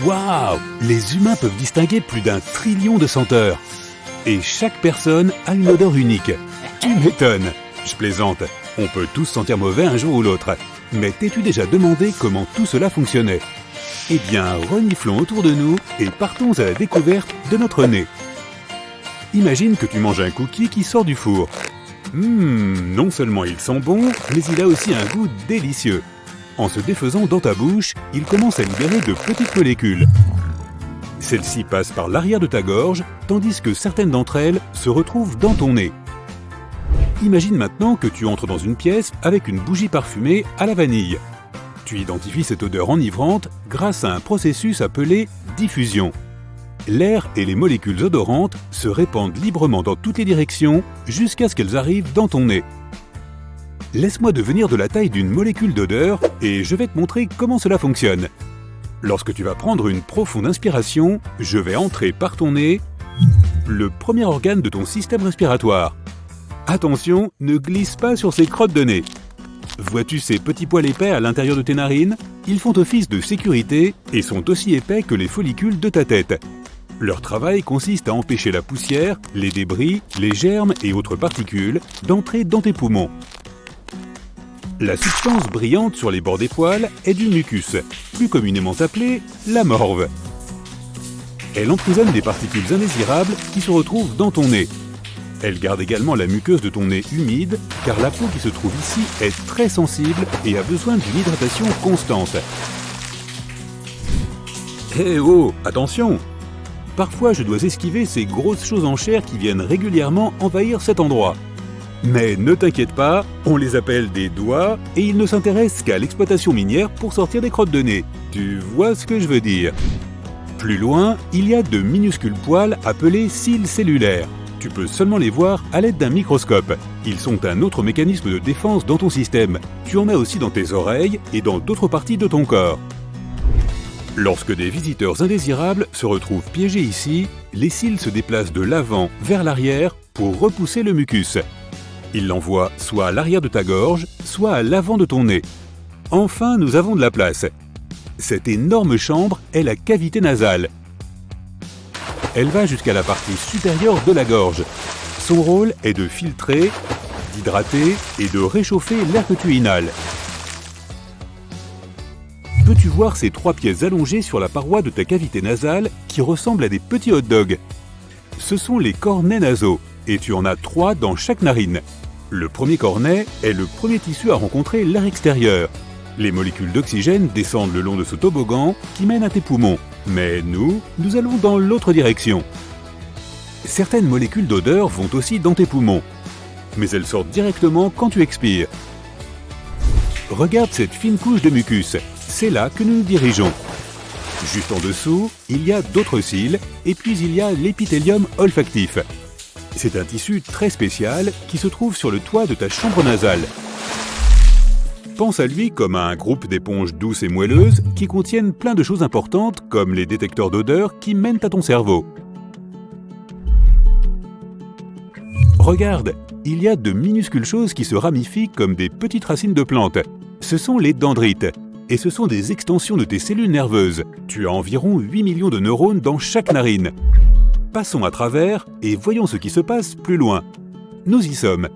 Waouh! Les humains peuvent distinguer plus d'1 trillion de senteurs. Et chaque personne a une odeur unique. Tu m'étonnes! Je plaisante. On peut tous sentir mauvais un jour ou l'autre. Mais t'es-tu déjà demandé comment tout cela fonctionnait? Eh bien, reniflons autour de nous et partons à la découverte de notre nez. Imagine que tu manges un cookie qui sort du four. Non seulement il sent bon, mais il a aussi un goût délicieux. En se défaisant dans ta bouche, il commence à libérer de petites molécules. Celles-ci passent par l'arrière de ta gorge, tandis que certaines d'entre elles se retrouvent dans ton nez. Imagine maintenant que tu entres dans une pièce avec une bougie parfumée à la vanille. Tu identifies cette odeur enivrante grâce à un processus appelé diffusion. L'air et les molécules odorantes se répandent librement dans toutes les directions jusqu'à ce qu'elles arrivent dans ton nez. Laisse-moi devenir de la taille d'une molécule d'odeur et je vais te montrer comment cela fonctionne. Lorsque tu vas prendre une profonde inspiration, je vais entrer par ton nez, le premier organe de ton système respiratoire. Attention, ne glisse pas sur ces crottes de nez. Vois-tu ces petits poils épais à l'intérieur de tes narines? Ils font office de sécurité et sont aussi épais que les follicules de ta tête. Leur travail consiste à empêcher la poussière, les débris, les germes et autres particules d'entrer dans tes poumons. La substance brillante sur les bords des poils est du mucus, plus communément appelé la morve. Elle emprisonne des particules indésirables qui se retrouvent dans ton nez. Elle garde également la muqueuse de ton nez humide, car la peau qui se trouve ici est très sensible et a besoin d'une hydratation constante. Eh oh, attention! Parfois, je dois esquiver ces grosses choses en chair qui viennent régulièrement envahir cet endroit. Mais ne t'inquiète pas, on les appelle des doigts et ils ne s'intéressent qu'à l'exploitation minière pour sortir des crottes de nez. Tu vois ce que je veux dire? Plus loin, il y a de minuscules poils appelés cils cellulaires. Tu peux seulement les voir à l'aide d'un microscope. Ils sont un autre mécanisme de défense dans ton système. Tu en as aussi dans tes oreilles et dans d'autres parties de ton corps. Lorsque des visiteurs indésirables se retrouvent piégés ici, les cils se déplacent de l'avant vers l'arrière pour repousser le mucus. Ils l'envoient soit à l'arrière de ta gorge, soit à l'avant de ton nez. Enfin, nous avons de la place. Cette énorme chambre est la cavité nasale. Elle va jusqu'à la partie supérieure de la gorge. Son rôle est de filtrer, d'hydrater et de réchauffer l'air que tu inhales. Peux-tu voir ces 3 pièces allongées sur la paroi de ta cavité nasale qui ressemblent à des petits hot dogs? Ce sont les cornets nasaux et tu en as 3 dans chaque narine. Le premier cornet est le premier tissu à rencontrer l'air extérieur. Les molécules d'oxygène descendent le long de ce toboggan qui mène à tes poumons. Mais nous allons dans l'autre direction. Certaines molécules d'odeur vont aussi dans tes poumons, mais elles sortent directement quand tu expires. Regarde cette fine couche de mucus, c'est là que nous nous dirigeons. Juste en dessous, il y a d'autres cils, et puis il y a l'épithélium olfactif. C'est un tissu très spécial qui se trouve sur le toit de ta chambre nasale. Pense à lui comme à un groupe d'éponges douces et moelleuses qui contiennent plein de choses importantes comme les détecteurs d'odeur qui mènent à ton cerveau. Regarde, il y a de minuscules choses qui se ramifient comme des petites racines de plantes. Ce sont les dendrites, et ce sont des extensions de tes cellules nerveuses. Tu as environ 8 millions de neurones dans chaque narine. Passons à travers et voyons ce qui se passe plus loin. Nous y sommes.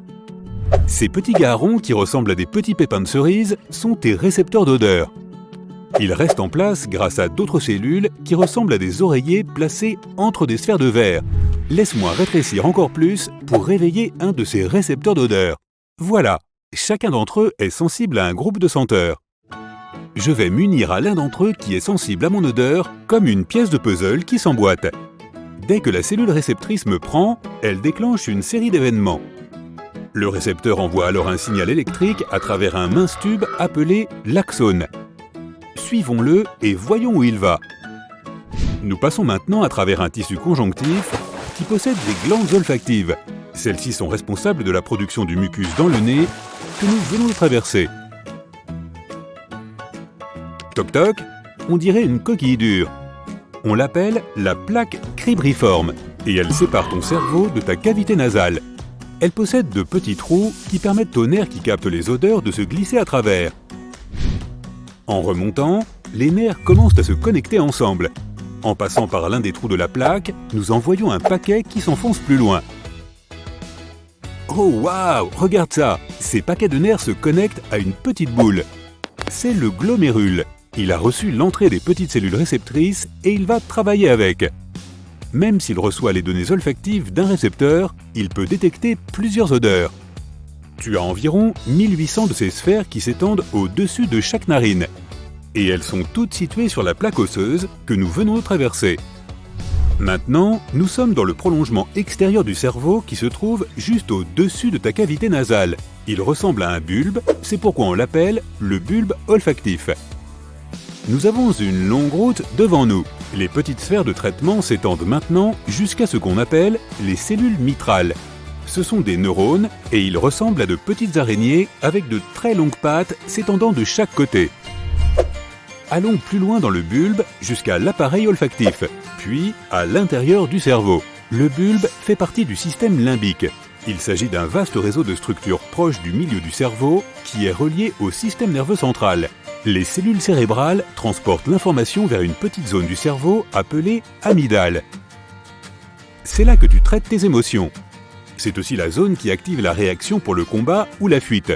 Ces petits garrons qui ressemblent à des petits pépins de cerise sont tes récepteurs d'odeur. Ils restent en place grâce à d'autres cellules qui ressemblent à des oreillers placés entre des sphères de verre. Laisse-moi rétrécir encore plus pour réveiller un de ces récepteurs d'odeur. Voilà, chacun d'entre eux est sensible à un groupe de senteurs. Je vais m'unir à l'un d'entre eux qui est sensible à mon odeur comme une pièce de puzzle qui s'emboîte. Dès que la cellule réceptrice me prend, elle déclenche une série d'événements. Le récepteur envoie alors un signal électrique à travers un mince tube appelé l'axone. Suivons-le et voyons où il va. Nous passons maintenant à travers un tissu conjonctif qui possède des glandes olfactives. Celles-ci sont responsables de la production du mucus dans le nez que nous venons de traverser. Toc toc, on dirait une coquille dure. On l'appelle la plaque cribriforme et elle sépare ton cerveau de ta cavité nasale. Elle possède de petits trous qui permettent aux nerfs qui captent les odeurs de se glisser à travers. En remontant, les nerfs commencent à se connecter ensemble. En passant par l'un des trous de la plaque, nous envoyons un paquet qui s'enfonce plus loin. Oh waouh, regarde ça! Ces paquets de nerfs se connectent à une petite boule. C'est le glomérule. Il a reçu l'entrée des petites cellules réceptrices et il va travailler avec. Même s'il reçoit les données olfactives d'un récepteur, il peut détecter plusieurs odeurs. Tu as environ 1800 de ces sphères qui s'étendent au-dessus de chaque narine. Et elles sont toutes situées sur la plaque osseuse que nous venons de traverser. Maintenant, nous sommes dans le prolongement extérieur du cerveau qui se trouve juste au-dessus de ta cavité nasale. Il ressemble à un bulbe, c'est pourquoi on l'appelle le bulbe olfactif. Nous avons une longue route devant nous. Les petites sphères de traitement s'étendent maintenant jusqu'à ce qu'on appelle les cellules mitrales. Ce sont des neurones et ils ressemblent à de petites araignées avec de très longues pattes s'étendant de chaque côté. Allons plus loin dans le bulbe jusqu'à l'appareil olfactif, puis à l'intérieur du cerveau. Le bulbe fait partie du système limbique. Il s'agit d'un vaste réseau de structures proches du milieu du cerveau qui est relié au système nerveux central. Les cellules cérébrales transportent l'information vers une petite zone du cerveau appelée amygdale. C'est là que tu traites tes émotions. C'est aussi la zone qui active la réaction pour le combat ou la fuite.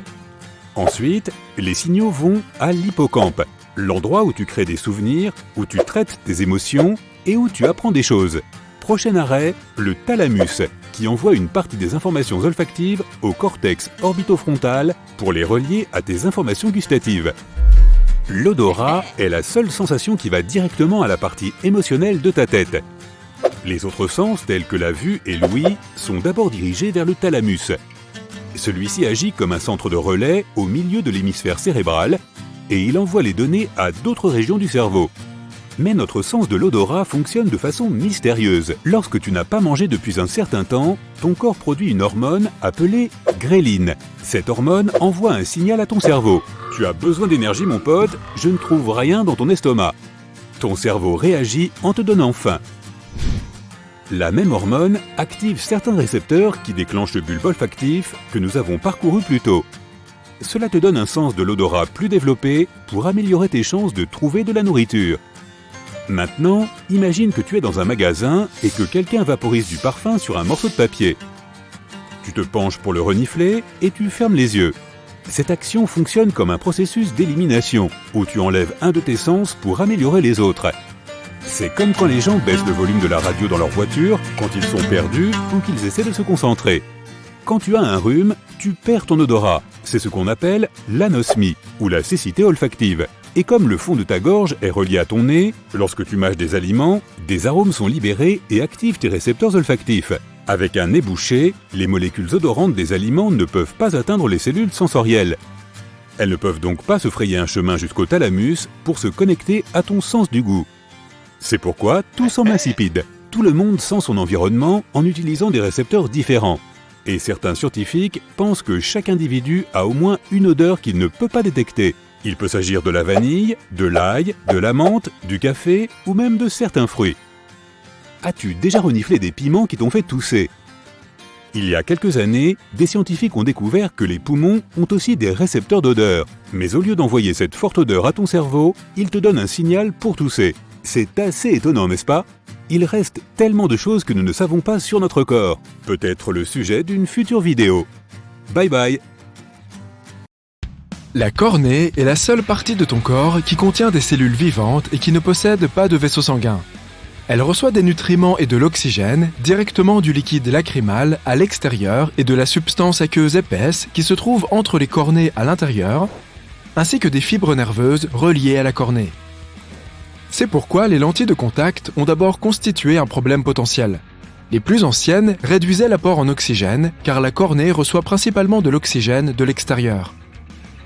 Ensuite, les signaux vont à l'hippocampe, l'endroit où tu crées des souvenirs, où tu traites tes émotions et où tu apprends des choses. Prochain arrêt, le thalamus, qui envoie une partie des informations olfactives au cortex orbitofrontal pour les relier à tes informations gustatives. L'odorat est la seule sensation qui va directement à la partie émotionnelle de ta tête. Les autres sens, tels que la vue et l'ouïe, sont d'abord dirigés vers le thalamus. Celui-ci agit comme un centre de relais au milieu de l'hémisphère cérébral et il envoie les données à d'autres régions du cerveau. Mais notre sens de l'odorat fonctionne de façon mystérieuse. Lorsque tu n'as pas mangé depuis un certain temps, ton corps produit une hormone appelée gréline. Cette hormone envoie un signal à ton cerveau. « Tu as besoin d'énergie mon pote, je ne trouve rien dans ton estomac. » Ton cerveau réagit en te donnant faim. La même hormone active certains récepteurs qui déclenchent le bulbe olfactif que nous avons parcouru plus tôt. Cela te donne un sens de l'odorat plus développé pour améliorer tes chances de trouver de la nourriture. Maintenant, imagine que tu es dans un magasin et que quelqu'un vaporise du parfum sur un morceau de papier. Tu te penches pour le renifler et tu fermes les yeux. Cette action fonctionne comme un processus d'élimination, où tu enlèves un de tes sens pour améliorer les autres. C'est comme quand les gens baissent le volume de la radio dans leur voiture quand ils sont perdus ou qu'ils essaient de se concentrer. Quand tu as un rhume, tu perds ton odorat. C'est ce qu'on appelle l'anosmie, ou la cécité olfactive. Et comme le fond de ta gorge est relié à ton nez, lorsque tu mâches des aliments, des arômes sont libérés et activent tes récepteurs olfactifs. Avec un nez bouché, les molécules odorantes des aliments ne peuvent pas atteindre les cellules sensorielles. Elles ne peuvent donc pas se frayer un chemin jusqu'au thalamus pour se connecter à ton sens du goût. C'est pourquoi tout semble insipide. Tout le monde sent son environnement en utilisant des récepteurs différents. Et certains scientifiques pensent que chaque individu a au moins une odeur qu'il ne peut pas détecter. Il peut s'agir de la vanille, de l'ail, de la menthe, du café ou même de certains fruits. As-tu déjà reniflé des piments qui t'ont fait tousser? Il y a quelques années, des scientifiques ont découvert que les poumons ont aussi des récepteurs d'odeur. Mais au lieu d'envoyer cette forte odeur à ton cerveau, ils te donnent un signal pour tousser. C'est assez étonnant, n'est-ce pas? Il reste tellement de choses que nous ne savons pas sur notre corps. Peut-être le sujet d'une future vidéo. Bye bye! La cornée est la seule partie de ton corps qui contient des cellules vivantes et qui ne possède pas de vaisseau sanguin. Elle reçoit des nutriments et de l'oxygène directement du liquide lacrymal à l'extérieur et de la substance aqueuse épaisse qui se trouve entre les cornées à l'intérieur, ainsi que des fibres nerveuses reliées à la cornée. C'est pourquoi les lentilles de contact ont d'abord constitué un problème potentiel. Les plus anciennes réduisaient l'apport en oxygène car la cornée reçoit principalement de l'oxygène de l'extérieur.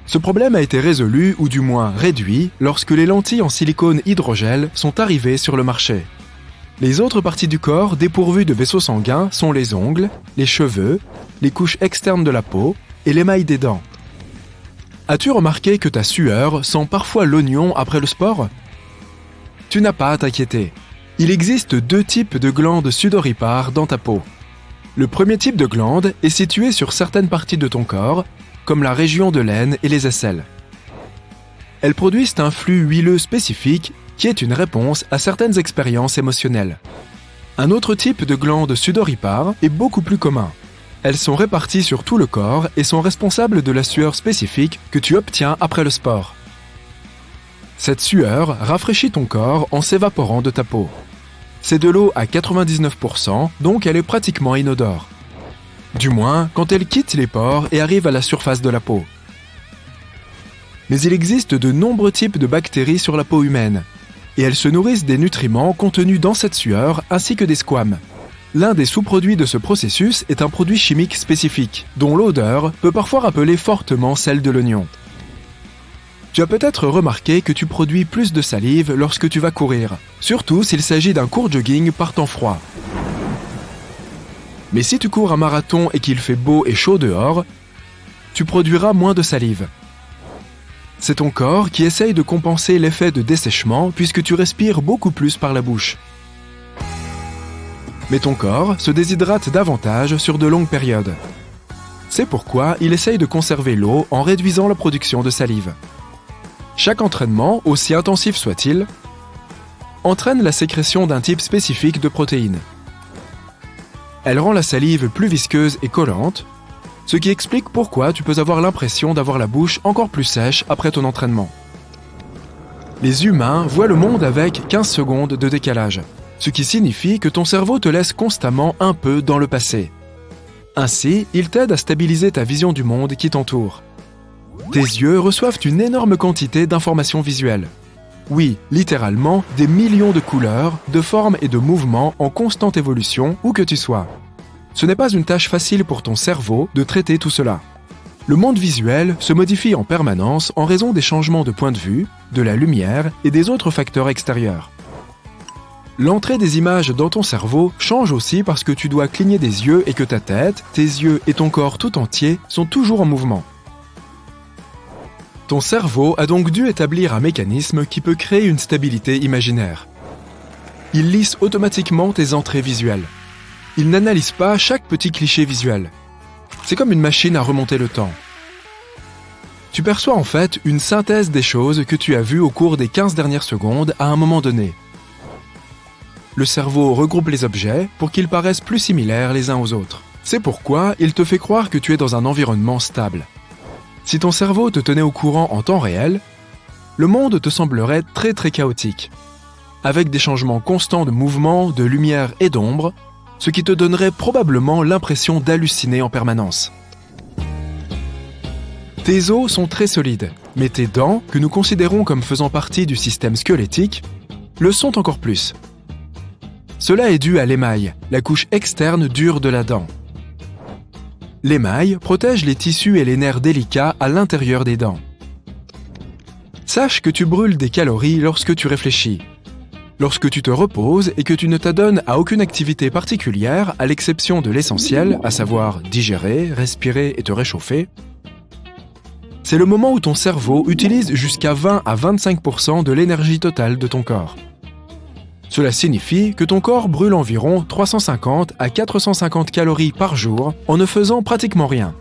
Ce problème a été résolu ou du moins réduit lorsque les lentilles en silicone hydrogel sont arrivées sur le marché. Les autres parties du corps dépourvues de vaisseaux sanguins sont les ongles, les cheveux, les couches externes de la peau et l'émail des dents. As-tu remarqué que ta sueur sent parfois l'oignon après le sport? Tu n'as pas à t'inquiéter. Il existe deux types de glandes sudoripares dans ta peau. Le premier type de glande est situé sur certaines parties de ton corps, comme la région de l'aine et les aisselles. Elles produisent un flux huileux spécifique qui est une réponse à certaines expériences émotionnelles. Un autre type de glande sudoripare est beaucoup plus commun. Elles sont réparties sur tout le corps et sont responsables de la sueur spécifique que tu obtiens après le sport. Cette sueur rafraîchit ton corps en s'évaporant de ta peau. C'est de l'eau à 99%, donc elle est pratiquement inodore. Du moins, quand elle quitte les pores et arrive à la surface de la peau. Mais il existe de nombreux types de bactéries sur la peau humaine, et elles se nourrissent des nutriments contenus dans cette sueur ainsi que des squames. L'un des sous-produits de ce processus est un produit chimique spécifique, dont l'odeur peut parfois rappeler fortement celle de l'oignon. Tu as peut-être remarqué que tu produis plus de salive lorsque tu vas courir, surtout s'il s'agit d'un court jogging par temps froid. Mais si tu cours un marathon et qu'il fait beau et chaud dehors, tu produiras moins de salive. C'est ton corps qui essaye de compenser l'effet de dessèchement puisque tu respires beaucoup plus par la bouche. Mais ton corps se déshydrate davantage sur de longues périodes. C'est pourquoi il essaye de conserver l'eau en réduisant la production de salive. Chaque entraînement, aussi intensif soit-il, entraîne la sécrétion d'un type spécifique de protéines. Elle rend la salive plus visqueuse et collante, ce qui explique pourquoi tu peux avoir l'impression d'avoir la bouche encore plus sèche après ton entraînement. Les humains voient le monde avec 15 secondes de décalage, ce qui signifie que ton cerveau te laisse constamment un peu dans le passé. Ainsi, il t'aide à stabiliser ta vision du monde qui t'entoure. Tes yeux reçoivent une énorme quantité d'informations visuelles. Oui, littéralement, des millions de couleurs, de formes et de mouvements en constante évolution où que tu sois. Ce n'est pas une tâche facile pour ton cerveau de traiter tout cela. Le monde visuel se modifie en permanence en raison des changements de point de vue, de la lumière et des autres facteurs extérieurs. L'entrée des images dans ton cerveau change aussi parce que tu dois cligner des yeux et que ta tête, tes yeux et ton corps tout entier sont toujours en mouvement. Ton cerveau a donc dû établir un mécanisme qui peut créer une stabilité imaginaire. Il lisse automatiquement tes entrées visuelles. Il n'analyse pas chaque petit cliché visuel. C'est comme une machine à remonter le temps. Tu perçois en fait une synthèse des choses que tu as vues au cours des 15 dernières secondes à un moment donné. Le cerveau regroupe les objets pour qu'ils paraissent plus similaires les uns aux autres. C'est pourquoi il te fait croire que tu es dans un environnement stable. Si ton cerveau te tenait au courant en temps réel, le monde te semblerait très très chaotique, avec des changements constants de mouvement, de lumière et d'ombre, ce qui te donnerait probablement l'impression d'halluciner en permanence. Tes os sont très solides, mais tes dents, que nous considérons comme faisant partie du système squelettique, le sont encore plus. Cela est dû à l'émail, la couche externe dure de la dent. L'émail protège les tissus et les nerfs délicats à l'intérieur des dents. Sache que tu brûles des calories lorsque tu réfléchis. Lorsque tu te reposes et que tu ne t'adonnes à aucune activité particulière à l'exception de l'essentiel, à savoir digérer, respirer et te réchauffer, c'est le moment où ton cerveau utilise jusqu'à 20 à 25% de l'énergie totale de ton corps. Cela signifie que ton corps brûle environ 350 à 450 calories par jour en ne faisant pratiquement rien.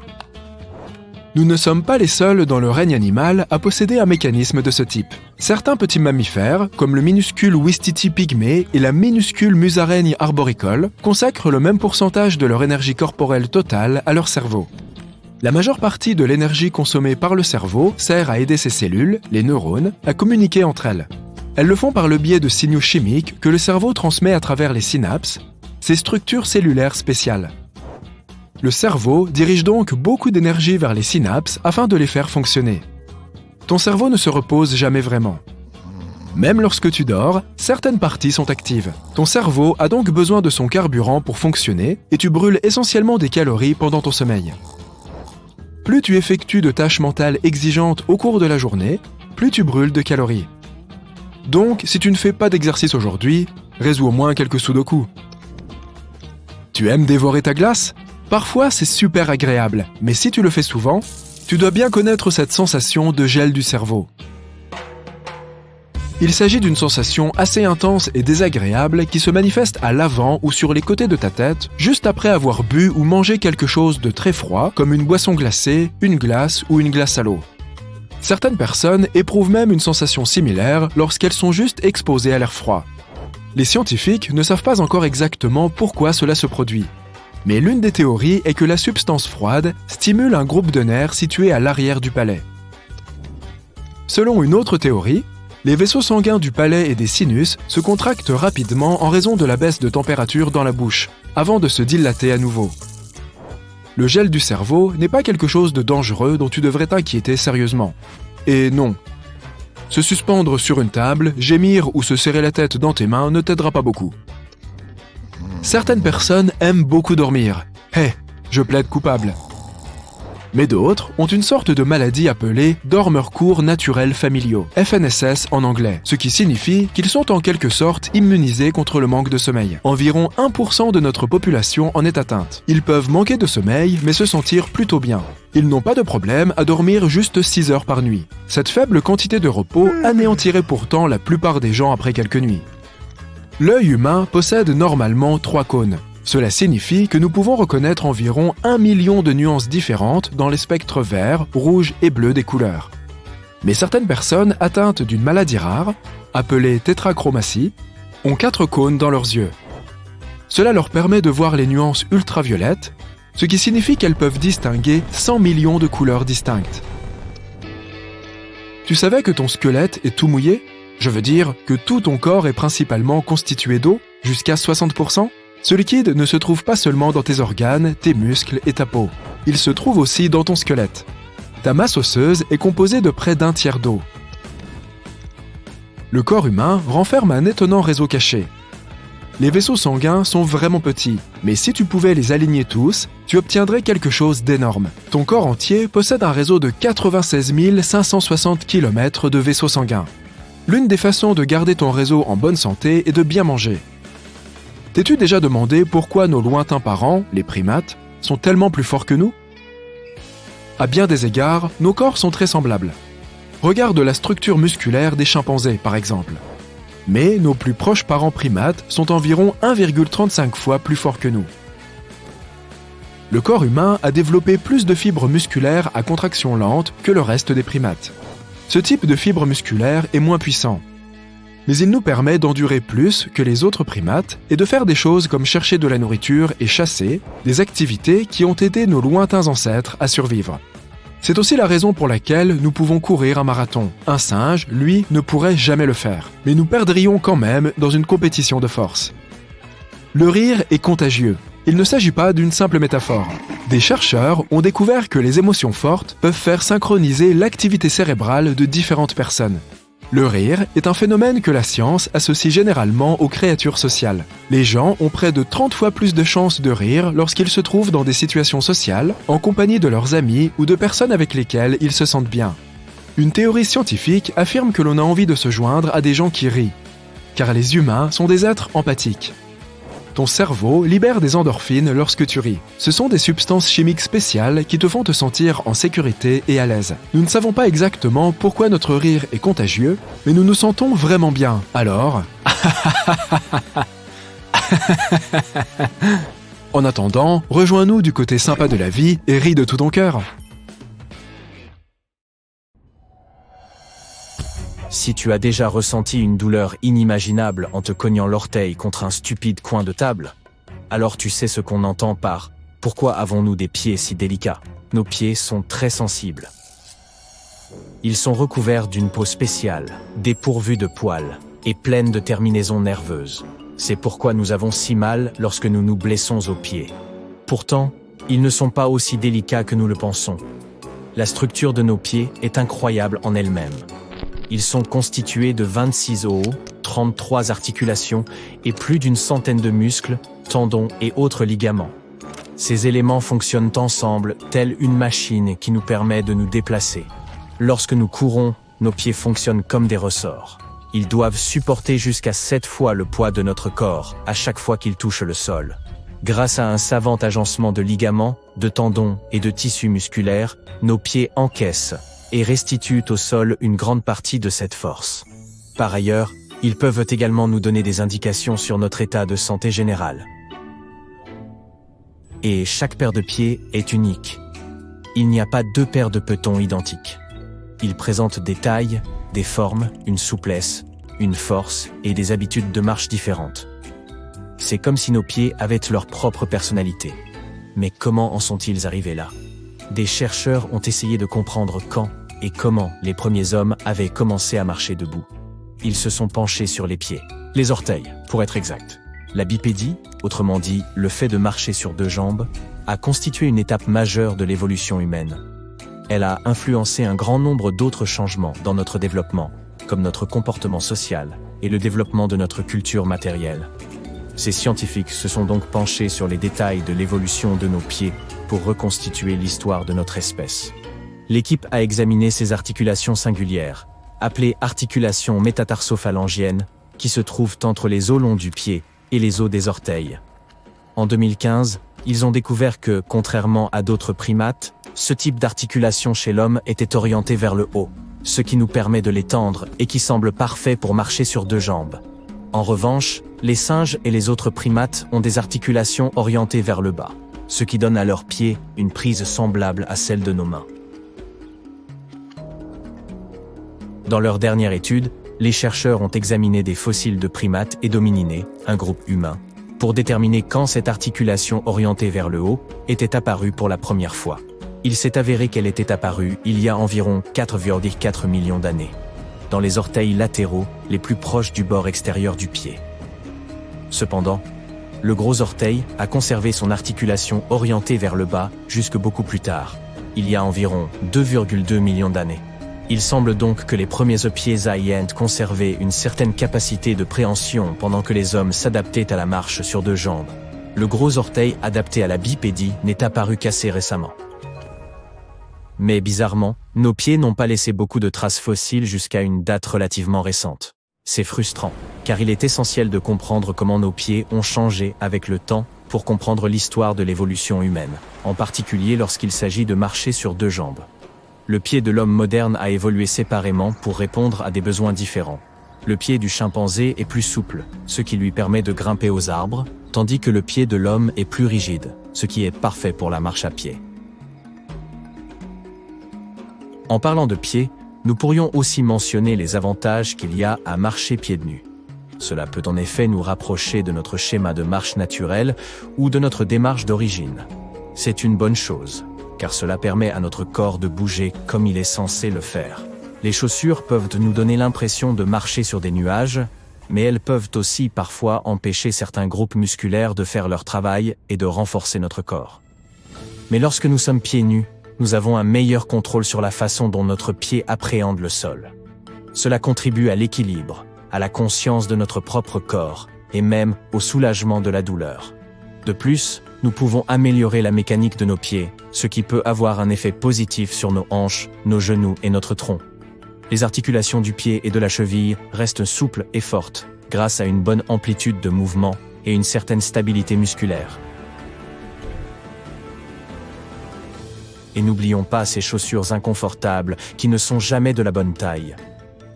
Nous ne sommes pas les seuls dans le règne animal à posséder un mécanisme de ce type. Certains petits mammifères, comme le minuscule Ouistiti pygmée et la minuscule musaraigne arboricole, consacrent le même pourcentage de leur énergie corporelle totale à leur cerveau. La majeure partie de l'énergie consommée par le cerveau sert à aider ces cellules, les neurones, à communiquer entre elles. Elles le font par le biais de signaux chimiques que le cerveau transmet à travers les synapses, ces structures cellulaires spéciales. Le cerveau dirige donc beaucoup d'énergie vers les synapses afin de les faire fonctionner. Ton cerveau ne se repose jamais vraiment. Même lorsque tu dors, certaines parties sont actives. Ton cerveau a donc besoin de son carburant pour fonctionner et tu brûles essentiellement des calories pendant ton sommeil. Plus tu effectues de tâches mentales exigeantes au cours de la journée, plus tu brûles de calories. Donc, si tu ne fais pas d'exercice aujourd'hui, résous au moins quelques sudoku. Tu aimes dévorer ta glace ? Parfois, c'est super agréable, mais si tu le fais souvent, tu dois bien connaître cette sensation de gel du cerveau. Il s'agit d'une sensation assez intense et désagréable qui se manifeste à l'avant ou sur les côtés de ta tête, juste après avoir bu ou mangé quelque chose de très froid, comme une boisson glacée, une glace ou une glace à l'eau. Certaines personnes éprouvent même une sensation similaire lorsqu'elles sont juste exposées à l'air froid. Les scientifiques ne savent pas encore exactement pourquoi cela se produit. Mais l'une des théories est que la substance froide stimule un groupe de nerfs situé à l'arrière du palais. Selon une autre théorie, les vaisseaux sanguins du palais et des sinus se contractent rapidement en raison de la baisse de température dans la bouche, avant de se dilater à nouveau. Le gel du cerveau n'est pas quelque chose de dangereux dont tu devrais t'inquiéter sérieusement. Et non. Se suspendre sur une table, gémir ou se serrer la tête dans tes mains ne t'aidera pas beaucoup. Certaines personnes aiment beaucoup dormir. Je plaide coupable. Mais d'autres ont une sorte de maladie appelée dormeurs courts naturels familiaux, FNSS en anglais, ce qui signifie qu'ils sont en quelque sorte immunisés contre le manque de sommeil. Environ 1% de notre population en est atteinte. Ils peuvent manquer de sommeil mais se sentir plutôt bien. Ils n'ont pas de problème à dormir juste 6 heures par nuit. Cette faible quantité de repos anéantirait pourtant la plupart des gens après quelques nuits. L'œil humain possède normalement 3 cônes. Cela signifie que nous pouvons reconnaître environ 1 million de nuances différentes dans les spectres vert, rouge et bleu des couleurs. Mais certaines personnes atteintes d'une maladie rare, appelée tétrachromatie, ont 4 cônes dans leurs yeux. Cela leur permet de voir les nuances ultraviolettes, ce qui signifie qu'elles peuvent distinguer 100 millions de couleurs distinctes. Tu savais que ton squelette est tout mouillé ? Je veux dire que tout ton corps est principalement constitué d'eau, jusqu'à 60%. Ce liquide ne se trouve pas seulement dans tes organes, tes muscles et ta peau. Il se trouve aussi dans ton squelette. Ta masse osseuse est composée de près d'un tiers d'eau. Le corps humain renferme un étonnant réseau caché. Les vaisseaux sanguins sont vraiment petits, mais si tu pouvais les aligner tous, tu obtiendrais quelque chose d'énorme. Ton corps entier possède un réseau de 96 560 km de vaisseaux sanguins. L'une des façons de garder ton réseau en bonne santé est de bien manger. T'es-tu déjà demandé pourquoi nos lointains parents, les primates, sont tellement plus forts que nous ? À bien des égards, nos corps sont très semblables. Regarde la structure musculaire des chimpanzés, par exemple. Mais nos plus proches parents primates sont environ 1,35 fois plus forts que nous. Le corps humain a développé plus de fibres musculaires à contraction lente que le reste des primates. Ce type de fibre musculaire est moins puissant. Mais il nous permet d'endurer plus que les autres primates et de faire des choses comme chercher de la nourriture et chasser, des activités qui ont aidé nos lointains ancêtres à survivre. C'est aussi la raison pour laquelle nous pouvons courir un marathon. Un singe, lui, ne pourrait jamais le faire, mais nous perdrions quand même dans une compétition de force. Le rire est contagieux. Il ne s'agit pas d'une simple métaphore. Des chercheurs ont découvert que les émotions fortes peuvent faire synchroniser l'activité cérébrale de différentes personnes. Le rire est un phénomène que la science associe généralement aux créatures sociales. Les gens ont près de 30 fois plus de chances de rire lorsqu'ils se trouvent dans des situations sociales, en compagnie de leurs amis ou de personnes avec lesquelles ils se sentent bien. Une théorie scientifique affirme que l'on a envie de se joindre à des gens qui rient, car les humains sont des êtres empathiques. Ton cerveau libère des endorphines lorsque tu ris. Ce sont des substances chimiques spéciales qui te font te sentir en sécurité et à l'aise. Nous ne savons pas exactement pourquoi notre rire est contagieux, mais nous nous sentons vraiment bien. Alors... En attendant, rejoins-nous du côté sympa de la vie et ris de tout ton cœur. Si tu as déjà ressenti une douleur inimaginable en te cognant l'orteil contre un stupide coin de table, alors tu sais ce qu'on entend par « Pourquoi avons-nous des pieds si délicats ?» Nos pieds sont très sensibles. Ils sont recouverts d'une peau spéciale, dépourvue de poils et pleine de terminaisons nerveuses. C'est pourquoi nous avons si mal lorsque nous nous blessons aux pieds. Pourtant, ils ne sont pas aussi délicats que nous le pensons. La structure de nos pieds est incroyable en elle-même. Ils sont constitués de 26 os, 33 articulations et plus d'une centaine de muscles, tendons et autres ligaments. Ces éléments fonctionnent ensemble, telle une machine qui nous permet de nous déplacer. Lorsque nous courons, nos pieds fonctionnent comme des ressorts. Ils doivent supporter jusqu'à 7 fois le poids de notre corps à chaque fois qu'ils touchent le sol. Grâce à un savant agencement de ligaments, de tendons et de tissus musculaires, nos pieds encaissent et restituent au sol une grande partie de cette force. Par ailleurs, ils peuvent également nous donner des indications sur notre état de santé général. Et chaque paire de pieds est unique. Il n'y a pas deux paires de petons identiques. Ils présentent des tailles, des formes, une souplesse, une force et des habitudes de marche différentes. C'est comme si nos pieds avaient leur propre personnalité. Mais comment en sont-ils arrivés là? Des chercheurs ont essayé de comprendre quand et comment les premiers hommes avaient commencé à marcher debout. Ils se sont penchés sur les pieds, les orteils, pour être exact. La bipédie, autrement dit le fait de marcher sur deux jambes, a constitué une étape majeure de l'évolution humaine. Elle a influencé un grand nombre d'autres changements dans notre développement, comme notre comportement social et le développement de notre culture matérielle. Ces scientifiques se sont donc penchés sur les détails de l'évolution de nos pieds pour reconstituer l'histoire de notre espèce. L'équipe a examiné ces articulations singulières, appelées articulations métatarsophalangiennes, qui se trouvent entre les os longs du pied et les os des orteils. En 2015, ils ont découvert que, contrairement à d'autres primates, ce type d'articulation chez l'homme était orienté vers le haut, ce qui nous permet de l'étendre et qui semble parfait pour marcher sur deux jambes. En revanche, les singes et les autres primates ont des articulations orientées vers le bas, ce qui donne à leurs pieds une prise semblable à celle de nos mains. Dans leur dernière étude, les chercheurs ont examiné des fossiles de primates et d'hominidés, un groupe humain, pour déterminer quand cette articulation orientée vers le haut était apparue pour la première fois. Il s'est avéré qu'elle était apparue il y a environ 4,4 millions d'années, dans les orteils latéraux les plus proches du bord extérieur du pied. Cependant, le gros orteil a conservé son articulation orientée vers le bas jusque beaucoup plus tard, il y a environ 2,2 millions d'années. Il semble donc que les premiers pieds saillants conservaient une certaine capacité de préhension pendant que les hommes s'adaptaient à la marche sur deux jambes. Le gros orteil adapté à la bipédie n'est apparu qu'assez récemment. Mais bizarrement, nos pieds n'ont pas laissé beaucoup de traces fossiles jusqu'à une date relativement récente. C'est frustrant, car il est essentiel de comprendre comment nos pieds ont changé avec le temps pour comprendre l'histoire de l'évolution humaine, en particulier lorsqu'il s'agit de marcher sur deux jambes. Le pied de l'homme moderne a évolué séparément pour répondre à des besoins différents. Le pied du chimpanzé est plus souple, ce qui lui permet de grimper aux arbres, tandis que le pied de l'homme est plus rigide, ce qui est parfait pour la marche à pied. En parlant de pieds, nous pourrions aussi mentionner les avantages qu'il y a à marcher pieds nus. Cela peut en effet nous rapprocher de notre schéma de marche naturel ou de notre démarche d'origine. C'est une bonne chose, car cela permet à notre corps de bouger comme il est censé le faire. Les chaussures peuvent nous donner l'impression de marcher sur des nuages, mais elles peuvent aussi parfois empêcher certains groupes musculaires de faire leur travail et de renforcer notre corps. Mais lorsque nous sommes pieds nus, nous avons un meilleur contrôle sur la façon dont notre pied appréhende le sol. Cela contribue à l'équilibre, à la conscience de notre propre corps, et même au soulagement de la douleur. De plus, nous pouvons améliorer la mécanique de nos pieds, ce qui peut avoir un effet positif sur nos hanches, nos genoux et notre tronc. Les articulations du pied et de la cheville restent souples et fortes, grâce à une bonne amplitude de mouvement et une certaine stabilité musculaire. Et n'oublions pas ces chaussures inconfortables qui ne sont jamais de la bonne taille.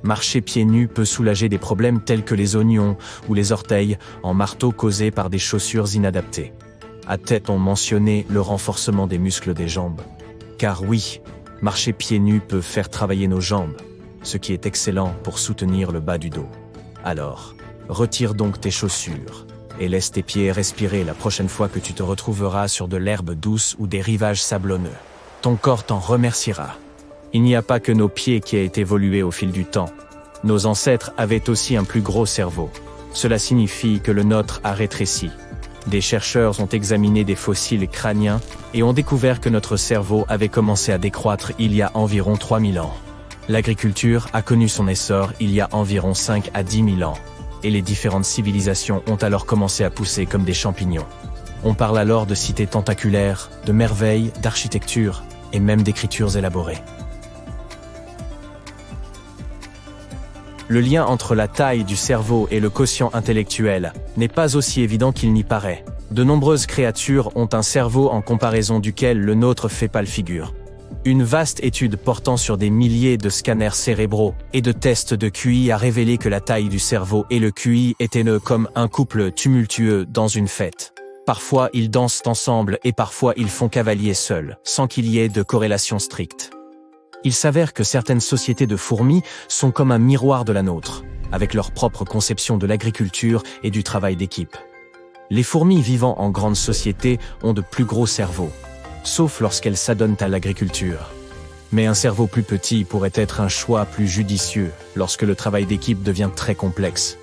Marcher pieds nus peut soulager des problèmes tels que les oignons ou les orteils en marteau causés par des chaussures inadaptées. A-t-on mentionné le renforcement des muscles des jambes? Car oui, marcher pieds nus peut faire travailler nos jambes, ce qui est excellent pour soutenir le bas du dos. Alors, retire donc tes chaussures et laisse tes pieds respirer la prochaine fois que tu te retrouveras sur de l'herbe douce ou des rivages sablonneux. Ton corps t'en remerciera. Il n'y a pas que nos pieds qui aient évolué au fil du temps. Nos ancêtres avaient aussi un plus gros cerveau. Cela signifie que le nôtre a rétréci. Des chercheurs ont examiné des fossiles crâniens et ont découvert que notre cerveau avait commencé à décroître il y a environ 3000 ans. L'agriculture a connu son essor il y a environ 5 à 10 000 ans, et les différentes civilisations ont alors commencé à pousser comme des champignons. On parle alors de cités tentaculaires, de merveilles, d'architecture, et même d'écritures élaborées. Le lien entre la taille du cerveau et le quotient intellectuel n'est pas aussi évident qu'il n'y paraît. De nombreuses créatures ont un cerveau en comparaison duquel le nôtre fait pâle figure. Une vaste étude portant sur des milliers de scanners cérébraux et de tests de QI a révélé que la taille du cerveau et le QI étaient comme un couple tumultueux dans une fête. Parfois ils dansent ensemble et parfois ils font cavalier seuls, sans qu'il y ait de corrélation stricte. Il s'avère que certaines sociétés de fourmis sont comme un miroir de la nôtre, avec leur propre conception de l'agriculture et du travail d'équipe. Les fourmis vivant en grande société ont de plus gros cerveaux, sauf lorsqu'elles s'adonnent à l'agriculture. Mais un cerveau plus petit pourrait être un choix plus judicieux lorsque le travail d'équipe devient très complexe.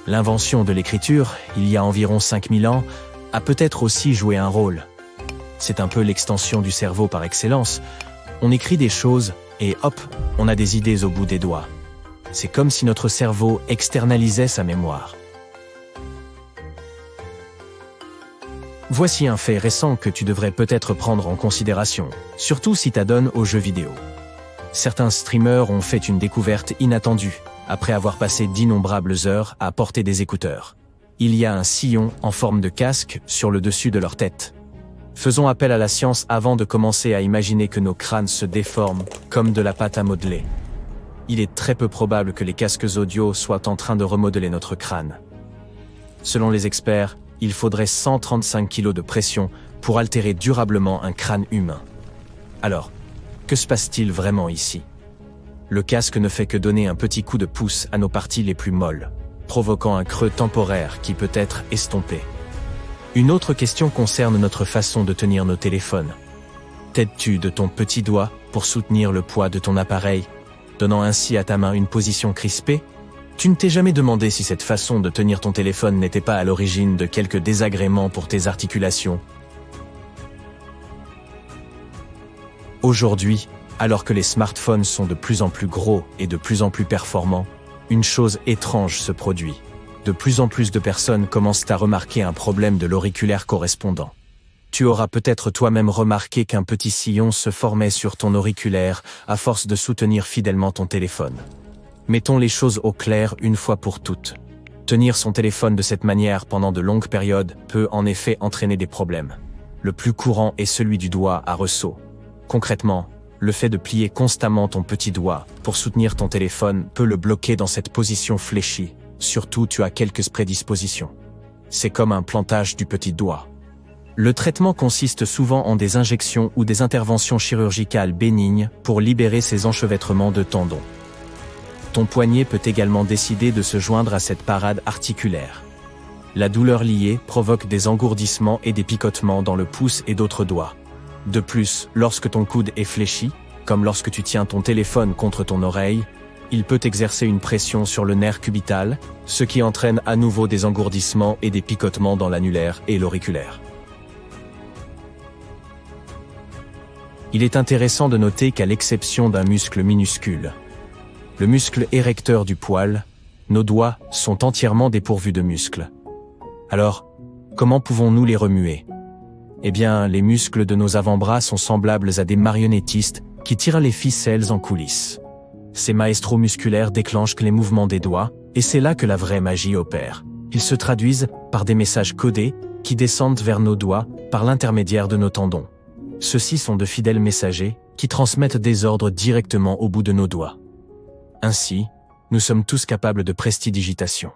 L'invention de l'écriture, il y a environ 5000 ans, a peut-être aussi joué un rôle. C'est un peu l'extension du cerveau par excellence. On écrit des choses et hop, on a des idées au bout des doigts. C'est comme si notre cerveau externalisait sa mémoire. Voici un fait récent que tu devrais peut-être prendre en considération, surtout si t'adonnes aux jeux vidéo. Certains streamers ont fait une découverte inattendue, après avoir passé d'innombrables heures à porter des écouteurs. Il y a un sillon en forme de casque sur le dessus de leur tête. Faisons appel à la science avant de commencer à imaginer que nos crânes se déforment comme de la pâte à modeler. Il est très peu probable que les casques audio soient en train de remodeler notre crâne. Selon les experts, il faudrait 135 kg de pression pour altérer durablement un crâne humain. Alors, que se passe-t-il vraiment ici? Le casque ne fait que donner un petit coup de pouce à nos parties les plus molles, provoquant un creux temporaire qui peut être estompé. Une autre question concerne notre façon de tenir nos téléphones. T'aides-tu de ton petit doigt pour soutenir le poids de ton appareil, donnant ainsi à ta main une position crispée? Tu ne t'es jamais demandé si cette façon de tenir ton téléphone n'était pas à l'origine de quelques désagréments pour tes articulations? Aujourd'hui, alors que les smartphones sont de plus en plus gros et de plus en plus performants, une chose étrange se produit. De plus en plus de personnes commencent à remarquer un problème de l'auriculaire correspondant. Tu auras peut-être toi-même remarqué qu'un petit sillon se formait sur ton auriculaire à force de soutenir fidèlement ton téléphone. Mettons les choses au clair une fois pour toutes. Tenir son téléphone de cette manière pendant de longues périodes peut en effet entraîner des problèmes. Le plus courant est celui du doigt à ressaut. Concrètement, le fait de plier constamment ton petit doigt pour soutenir ton téléphone peut le bloquer dans cette position fléchie. Surtout, tu as quelques prédispositions. C'est comme un plantage du petit doigt. Le traitement consiste souvent en des injections ou des interventions chirurgicales bénignes pour libérer ces enchevêtrements de tendons. Ton poignet peut également décider de se joindre à cette parade articulaire. La douleur liée provoque des engourdissements et des picotements dans le pouce et d'autres doigts. De plus, lorsque ton coude est fléchi, comme lorsque tu tiens ton téléphone contre ton oreille, il peut exercer une pression sur le nerf cubital, ce qui entraîne à nouveau des engourdissements et des picotements dans l'annulaire et l'auriculaire. Il est intéressant de noter qu'à l'exception d'un muscle minuscule, le muscle érecteur du poil, nos doigts sont entièrement dépourvus de muscles. Alors, comment pouvons-nous les remuer? Eh bien, les muscles de nos avant-bras sont semblables à des marionnettistes qui tirent les ficelles en coulisses. Ces maestros musculaires déclenchent les mouvements des doigts, et c'est là que la vraie magie opère. Ils se traduisent par des messages codés qui descendent vers nos doigts par l'intermédiaire de nos tendons. Ceux-ci sont de fidèles messagers qui transmettent des ordres directement au bout de nos doigts. Ainsi, nous sommes tous capables de prestidigitation.